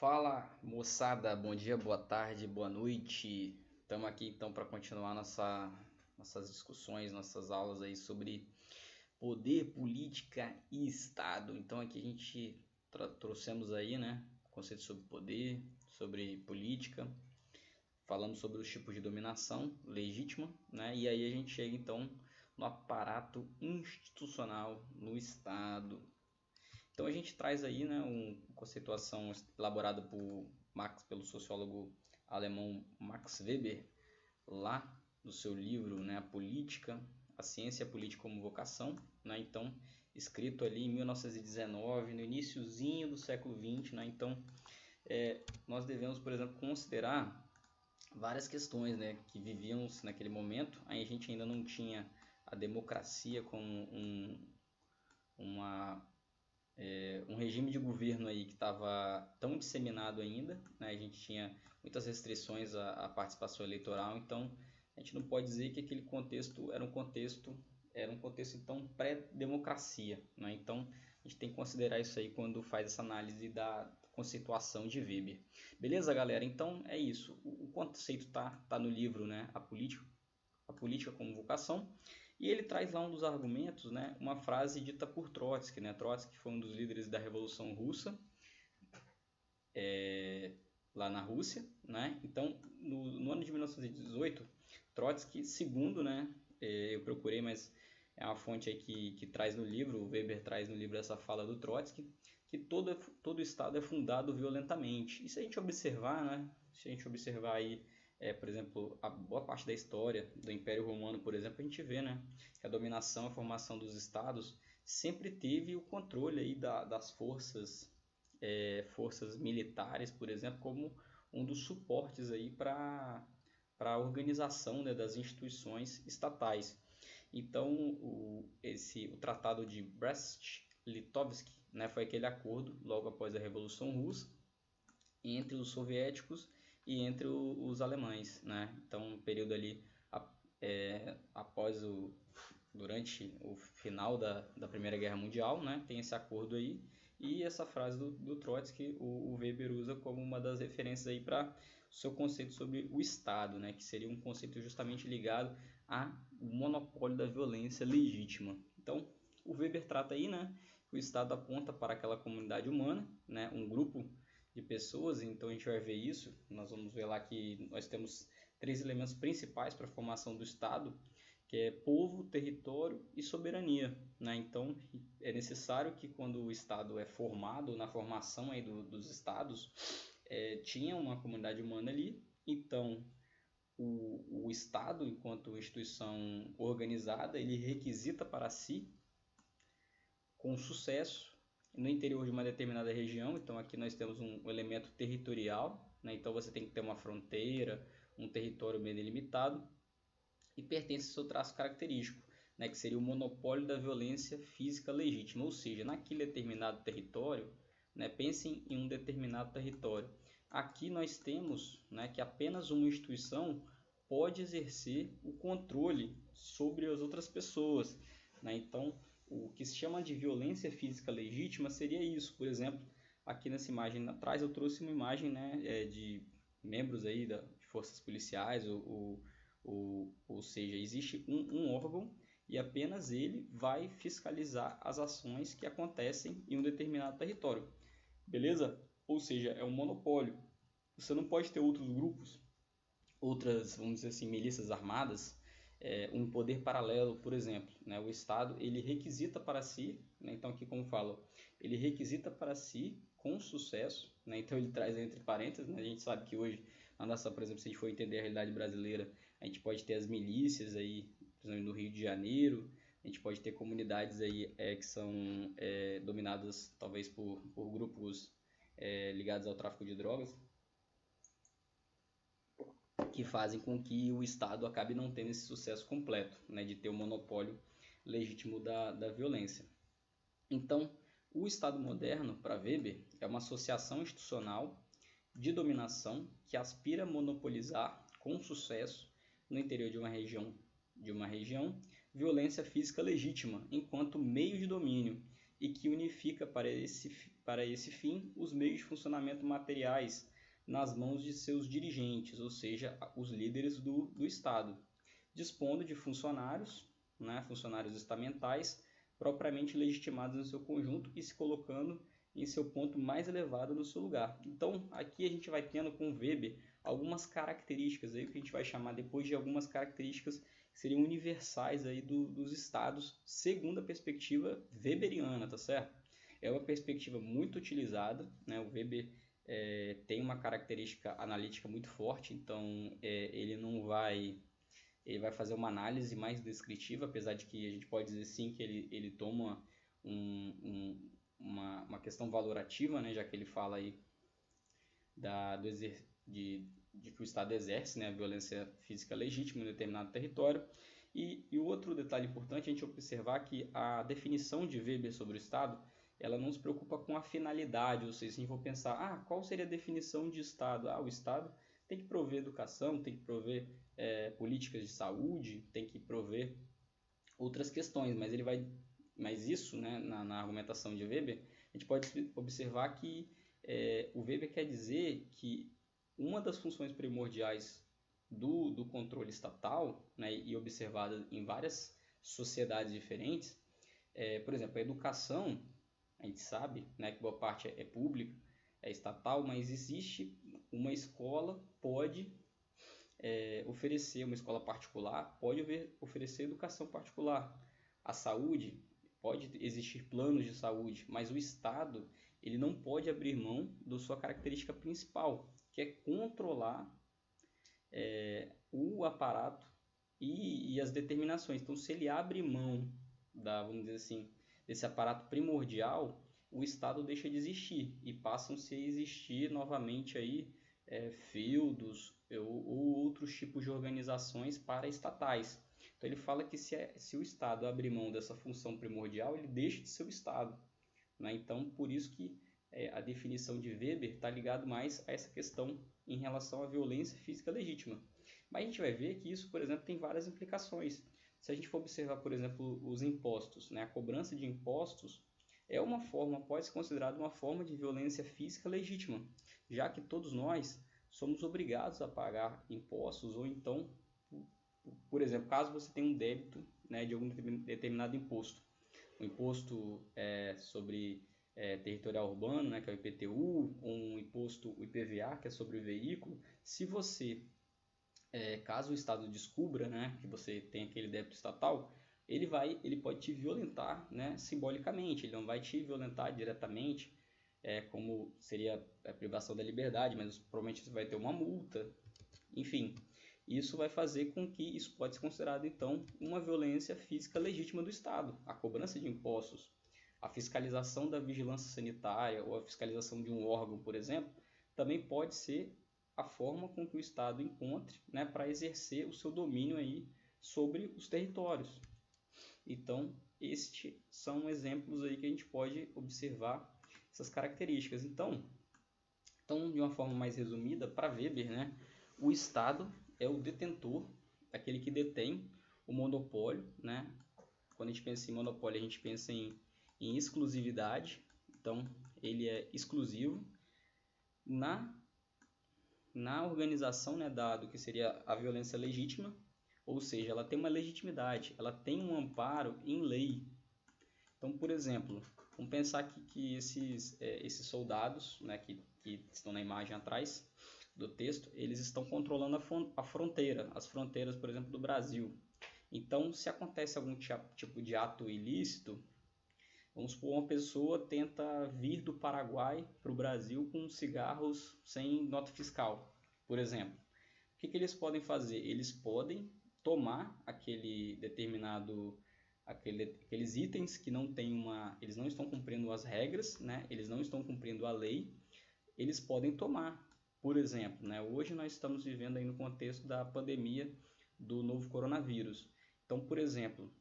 Fala moçada, bom dia, boa tarde, boa noite. Estamos aqui então para continuar nossas discussões, nossas aulas aí sobre poder, política e Estado. Então aqui a gente trouxemos aí, né, conceitos sobre poder, sobre política, falamos sobre os tipos de dominação legítima, né, e aí a gente chega então no aparato institucional, no Estado. Então a gente traz aí, né, uma conceituação elaborada pelo sociólogo alemão Max Weber, lá no seu livro, né, A Política, a Ciência e a Política como Vocação, né, então escrito ali em 1919, no iniciozinho do século XX, né, então nós devemos, por exemplo, considerar várias questões, né, que vivíamos naquele momento. Aí a gente ainda não tinha a democracia como uma um regime de governo aí que estava tão disseminado ainda, né? A gente tinha muitas restrições à participação eleitoral, então a gente não pode dizer que aquele contexto era um contexto então pré-democracia, né? Então a gente tem que considerar isso aí quando faz essa análise da conceituação de Weber. Beleza, galera? Então é isso. O conceito tá no livro, né? A política como vocação. E ele traz lá um dos argumentos, né, uma frase dita por Trotsky, né? Trotsky foi um dos líderes da Revolução Russa, lá na Rússia, né? Então, no ano de 1918, Trotsky, segundo, né, eu procurei, mas é uma fonte aí que traz no livro, o Weber traz no livro essa fala do Trotsky, que todo Estado é fundado violentamente. E se a gente observar, né, se a gente observar aí, por exemplo, a boa parte da história do Império Romano, por exemplo, a gente vê, né, que a dominação, a formação dos estados sempre teve o controle aí das forças militares, por exemplo, como um dos suportes aí para a organização, né, das instituições estatais. Então, o Tratado de Brest-Litovsk, né, foi aquele acordo logo após a Revolução Russa entre os soviéticos e entre os alemães, né? Então, um período ali após durante o final da Primeira Guerra Mundial, né, tem esse acordo aí, e essa frase do Trotsky o Weber usa como uma das referências aí para o seu conceito sobre o Estado, né, que seria um conceito justamente ligado ao monopólio da violência legítima. Então, o Weber trata aí, né, que o Estado aponta para aquela comunidade humana, né, um grupo de pessoas. Então a gente vai ver isso, nós vamos ver lá que nós temos três elementos principais para a formação do Estado, que é povo, território e soberania, né? Então é necessário que quando o Estado é formado, na formação aí dos Estados, tinha uma comunidade humana ali. Então o Estado, enquanto instituição organizada, ele requisita para si com sucesso no interior de uma determinada região. Então aqui nós temos um elemento territorial, né? Então você tem que ter uma fronteira, um território bem delimitado, e pertence ao seu traço característico, né? Que seria o monopólio da violência física legítima, ou seja, naquele determinado território, né? Pensem em um determinado território. Aqui nós temos, né, que apenas uma instituição pode exercer o controle sobre as outras pessoas, né? Então o que se chama de violência física legítima seria isso. Por exemplo, aqui nessa imagem atrás eu trouxe uma imagem, né, de membros aí de forças policiais, ou seja, existe um órgão e apenas ele vai fiscalizar as ações que acontecem em um determinado território. Beleza? Ou seja, é um monopólio. Você não pode ter outros grupos, outras, vamos dizer assim, milícias armadas, um poder paralelo, por exemplo, né? O Estado ele requisita para si, né? Então aqui como falo, ele requisita para si com sucesso, né? Então ele traz entre parênteses, né? A gente sabe que hoje, por exemplo, se a gente for entender a realidade brasileira, a gente pode ter as milícias aí, por exemplo, no Rio de Janeiro, a gente pode ter comunidades aí que são dominadas talvez por grupos ligados ao tráfico de drogas, que fazem com que o Estado acabe não tendo esse sucesso completo, né, de ter o monopólio legítimo da violência. Então, o Estado moderno, para Weber, é uma associação institucional de dominação que aspira a monopolizar com sucesso no interior de uma região violência física legítima enquanto meio de domínio, e que unifica para para esse fim, os meios de funcionamento materiais nas mãos de seus dirigentes, ou seja, os líderes do Estado, dispondo de funcionários, né, funcionários estamentais, propriamente legitimados no seu conjunto e se colocando em seu ponto mais elevado no seu lugar. Então, aqui a gente vai tendo com Weber algumas características, aí, que a gente vai chamar depois de algumas características que seriam universais aí dos estados, segundo a perspectiva weberiana, tá certo? É uma perspectiva muito utilizada, né? O Weber tem uma característica analítica muito forte, então ele vai fazer uma análise mais descritiva, apesar de que a gente pode dizer sim que ele toma uma questão valorativa, né, já que ele fala aí de que o Estado exerce, né, a violência física legítima em determinado território. E o outro detalhe importante é a gente observar que a definição de Weber sobre o Estado, ela não se preocupa com a finalidade, ou seja, se a gente for pensar, qual seria a definição de Estado? O Estado tem que prover educação, tem que prover políticas de saúde, tem que prover outras questões, mas isso, né, na argumentação de Weber, a gente pode observar que o Weber quer dizer que uma das funções primordiais do controle estatal, né, e observada em várias sociedades diferentes, por exemplo, a educação, a gente sabe, né, que boa parte é pública, é estatal, mas existe uma escola, pode oferecer, uma escola particular pode oferecer educação particular. A saúde, pode existir planos de saúde, mas o Estado ele não pode abrir mão da sua característica principal, que é controlar o aparato e as determinações. Então, se ele abre mão vamos dizer assim, desse aparato primordial, o Estado deixa de existir e passam-se a existir novamente aí feudos ou outros tipos de organizações paraestatais. Então ele fala que se o Estado abrir mão dessa função primordial, ele deixa de ser o Estado, né? Então, por isso que a definição de Weber está ligado mais a essa questão em relação à violência física legítima. Mas a gente vai ver que isso, por exemplo, tem várias implicações. Se a gente for observar, por exemplo, os impostos, né? A cobrança de impostos pode ser considerada uma forma de violência física legítima, já que todos nós somos obrigados a pagar impostos, ou então, por exemplo, caso você tenha um débito, né, de algum determinado imposto, o imposto sobre territorial urbano, né, que é o IPTU, ou um imposto, o IPVA, que é sobre o veículo, se você, caso o Estado descubra, né, que você tem aquele débito estatal, ele pode te violentar, né, simbolicamente, ele não vai te violentar diretamente, como seria a privação da liberdade, mas provavelmente você vai ter uma multa, enfim. Isso vai fazer com que isso pode ser considerado, então, uma violência física legítima do Estado. A cobrança de impostos, a fiscalização da vigilância sanitária ou a fiscalização de um órgão, por exemplo, também pode ser a forma com que o Estado encontre, né, para exercer o seu domínio aí sobre os territórios. Então, estes são exemplos aí que a gente pode observar essas características. Então, de uma forma mais resumida, para Weber, né, o Estado é o detentor, aquele que detém o monopólio, né? Quando a gente pensa em monopólio, a gente pensa em exclusividade. Então, ele é exclusivo na organização, né, do que seria a violência legítima, ou seja, ela tem uma legitimidade, ela tem um amparo em lei. Então, por exemplo, vamos pensar que esses soldados, né, que estão na imagem atrás do texto, eles estão controlando a fronteira, as fronteiras, por exemplo, do Brasil. Então, se acontece algum tipo de ato ilícito, vamos supor, uma pessoa tenta vir do Paraguai para o Brasil com cigarros sem nota fiscal, por exemplo. O que eles podem fazer? Eles podem tomar aqueles itens que eles não estão cumprindo as regras, né? Eles não estão cumprindo a lei, eles podem tomar. Por exemplo, né? Hoje nós estamos vivendo aí no contexto da pandemia do novo coronavírus. Então, por exemplo,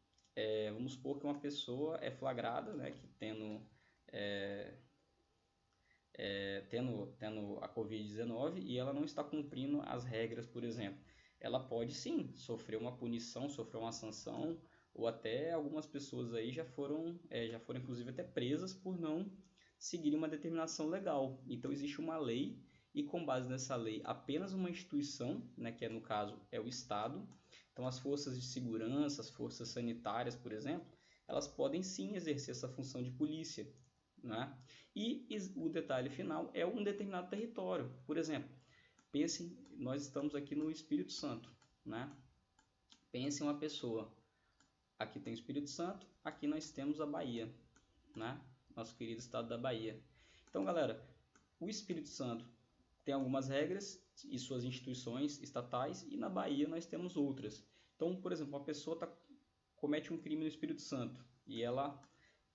vamos supor que uma pessoa é flagrada, né, que tendo a Covid-19 e ela não está cumprindo as regras, por exemplo. Ela pode sim sofrer uma punição, sofrer uma sanção, ou até algumas pessoas aí já foram inclusive até presas por não seguirem uma determinação legal. Então existe uma lei e com base nessa lei apenas uma instituição, né, que no caso é o Estado. Então as forças de segurança, as forças sanitárias, por exemplo, elas podem sim exercer essa função de polícia, né? E o detalhe final é um determinado território. Por exemplo, pense, nós estamos aqui no Espírito Santo, né? Pense em uma pessoa. Aqui tem o Espírito Santo, aqui nós temos a Bahia, né? Nosso querido estado da Bahia. Então, galera, o Espírito Santo tem algumas regras e suas instituições estatais, e na Bahia nós temos outras. Então, por exemplo, uma pessoa comete um crime no Espírito Santo e ela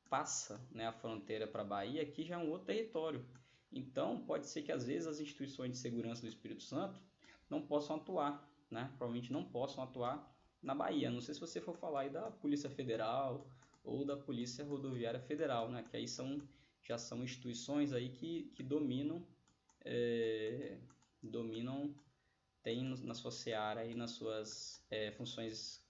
passa, né, a fronteira para a Bahia, aqui já é um outro território. Então, pode ser que às vezes as instituições de segurança do Espírito Santo não possam atuar, né? Provavelmente não possam atuar na Bahia. Não sei se você for falar aí da Polícia Federal ou da Polícia Rodoviária Federal, né? Que aí já são instituições aí que dominam, tem na sua seara e nas suas funções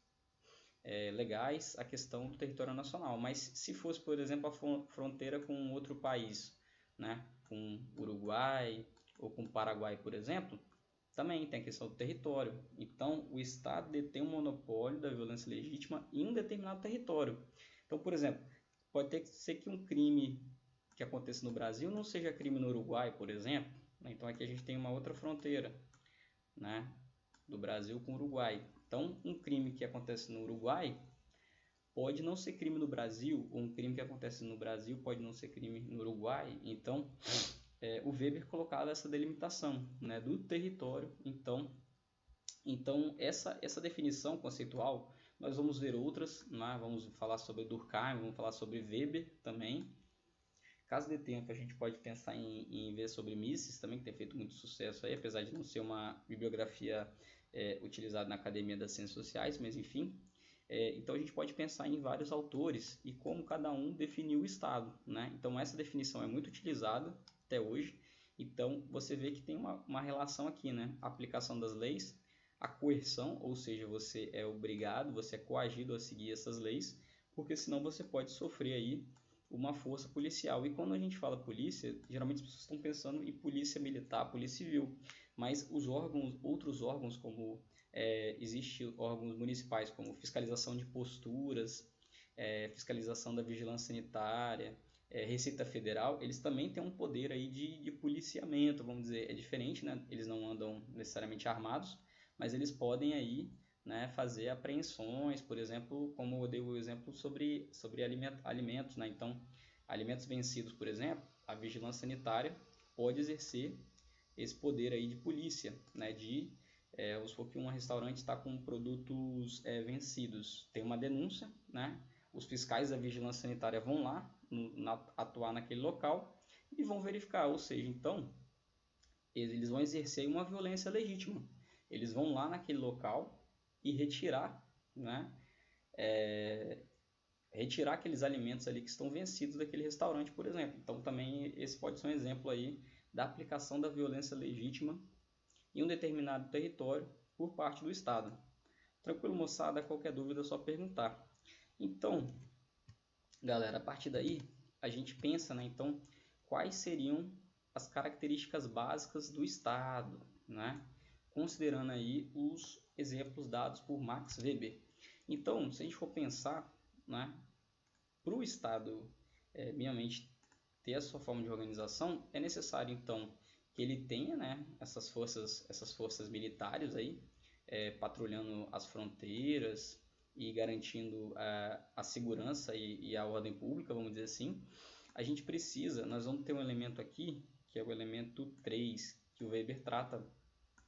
legais a questão do território nacional. Mas se fosse, por exemplo, a fronteira com outro país, né, com Uruguai ou com Paraguai, por exemplo, também tem a questão do território. Então, o Estado detém um monopólio da violência legítima em um determinado território. Então, por exemplo, pode ser que um crime que aconteça no Brasil não seja crime no Uruguai, por exemplo. Então, aqui a gente tem uma outra fronteira, né, do Brasil com o Uruguai. Então, um crime que acontece no Uruguai pode não ser crime no Brasil, ou um crime que acontece no Brasil pode não ser crime no Uruguai. Então, o Weber colocava essa delimitação, né, do território. Então essa definição conceitual, nós vamos ver outras, né, vamos falar sobre Durkheim, vamos falar sobre Weber também. Caso dê tempo, a gente pode pensar em ver sobre Mises também, que tem feito muito sucesso aí, apesar de não ser uma bibliografia utilizada na Academia das Ciências Sociais, mas enfim. Então a gente pode pensar em vários autores e como cada um definiu o Estado, né? Então essa definição é muito utilizada até hoje. Então você vê que tem uma relação aqui, né? A aplicação das leis, a coerção, ou seja, você é obrigado, você é coagido a seguir essas leis, porque senão você pode sofrer aí uma força policial. E quando a gente fala polícia, geralmente as pessoas estão pensando em polícia militar, polícia civil, mas os outros órgãos, como existem órgãos municipais, como fiscalização de posturas, fiscalização da vigilância sanitária, Receita Federal, eles também têm um poder aí de policiamento, vamos dizer, é diferente, né? Eles não andam necessariamente armados, mas eles podem aí, né, fazer apreensões, por exemplo, como eu dei o exemplo sobre alimentos, né? Então, alimentos vencidos, por exemplo, a vigilância sanitária pode exercer esse poder aí de polícia, né? Vamos supor que um restaurante está com produtos vencidos, tem uma denúncia, né? Os fiscais da vigilância sanitária vão lá atuar naquele local e vão verificar, ou seja, então eles vão exercer uma violência legítima. Eles vão lá naquele local e retirar, né, retirar aqueles alimentos ali que estão vencidos daquele restaurante, por exemplo. Então também esse pode ser um exemplo aí da aplicação da violência legítima em um determinado território por parte do Estado. Tranquilo, moçada? Qualquer dúvida é só perguntar. Então, galera, a partir daí a gente pensa, né, então, quais seriam as características básicas do Estado, né, considerando aí os exemplos dados por Max Weber. Então, se a gente for pensar, né, para o Estado minimamente ter a sua forma de organização, é necessário então que ele tenha, né, essas forças militares aí patrulhando as fronteiras e garantindo a segurança e a ordem pública, vamos dizer assim. Nós vamos ter um elemento aqui, que é o elemento 3, que o Weber trata,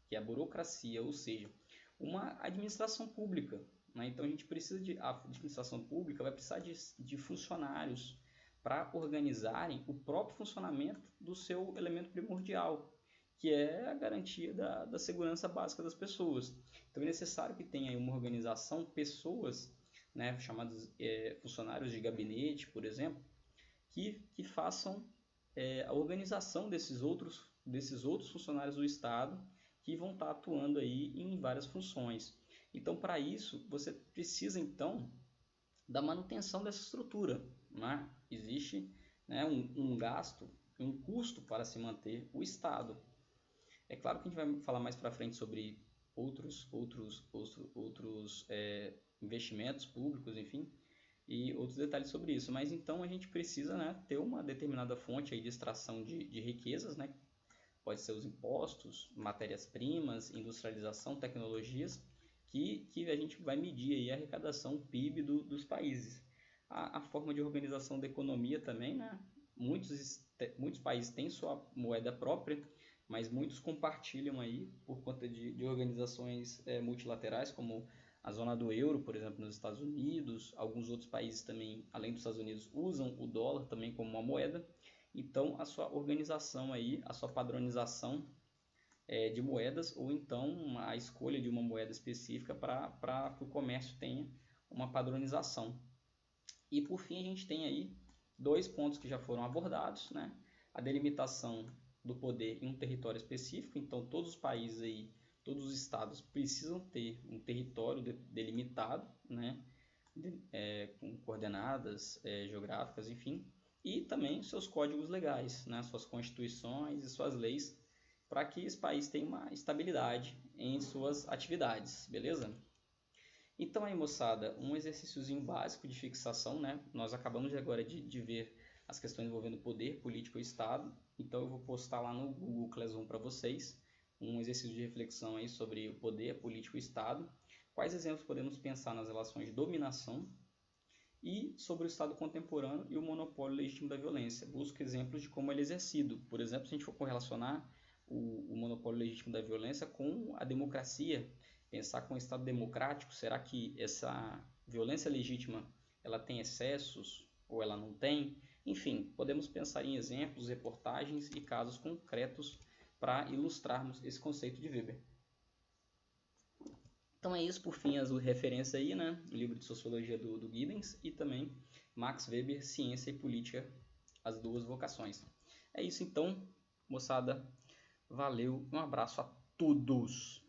que é a burocracia, ou seja, uma administração pública, né? Então a administração pública vai precisar de funcionários para organizarem o próprio funcionamento do seu elemento primordial, que é a garantia da segurança básica das pessoas. Então é necessário que tenha aí uma organização, pessoas, né, chamados funcionários de gabinete, por exemplo, que façam a organização desses outros funcionários do Estado que vão estar atuando aí em várias funções. Então, para isso, você precisa, então, da manutenção dessa estrutura, né? Existe né, um gasto, um custo para se manter o Estado. É claro que a gente vai falar mais para frente sobre outros investimentos públicos, enfim, e outros detalhes sobre isso. Mas então a gente precisa, né, ter uma determinada fonte aí de extração de riquezas, né? Pode ser os impostos, matérias-primas, industrialização, tecnologias, que a gente vai medir aí a arrecadação, o PIB dos países. A forma de organização da economia também, né? Muitos países têm sua moeda própria, mas muitos compartilham aí por conta de organizações multilaterais, como a zona do euro, por exemplo, nos Estados Unidos. Alguns outros países também, além dos Estados Unidos, usam o dólar também como uma moeda. Então, a sua organização aí, a sua padronização de moedas, ou então a escolha de uma moeda específica para que o comércio tenha uma padronização. E por fim, a gente tem aí dois pontos que já foram abordados, né? A delimitação do poder em um território específico. Então, todos os países aí, todos os estados precisam ter um território delimitado, né? Com coordenadas geográficas, enfim, e também seus códigos legais, né? Suas constituições e suas leis, para que esse país tenha uma estabilidade em suas atividades, beleza? Então aí, moçada, um exercíciozinho básico de fixação, né? Nós acabamos agora de ver as questões envolvendo poder, política e Estado. Então eu vou postar lá no Google Classroom para vocês um exercício de reflexão aí sobre o poder, política e Estado. Quais exemplos podemos pensar nas relações de dominação e sobre o Estado contemporâneo e o monopólio legítimo da violência. Busca exemplos de como ele é exercido. Por exemplo, se a gente for correlacionar o monopólio legítimo da violência com a democracia, pensar com o Estado democrático, será que essa violência legítima ela tem excessos ou ela não tem? Enfim, podemos pensar em exemplos, reportagens e casos concretos para ilustrarmos esse conceito de Weber. Então é isso, por fim, as referências aí, né? O livro de Sociologia do Giddens e também Max Weber, Ciência e Política, as duas vocações. É isso então, moçada. Valeu, um abraço a todos!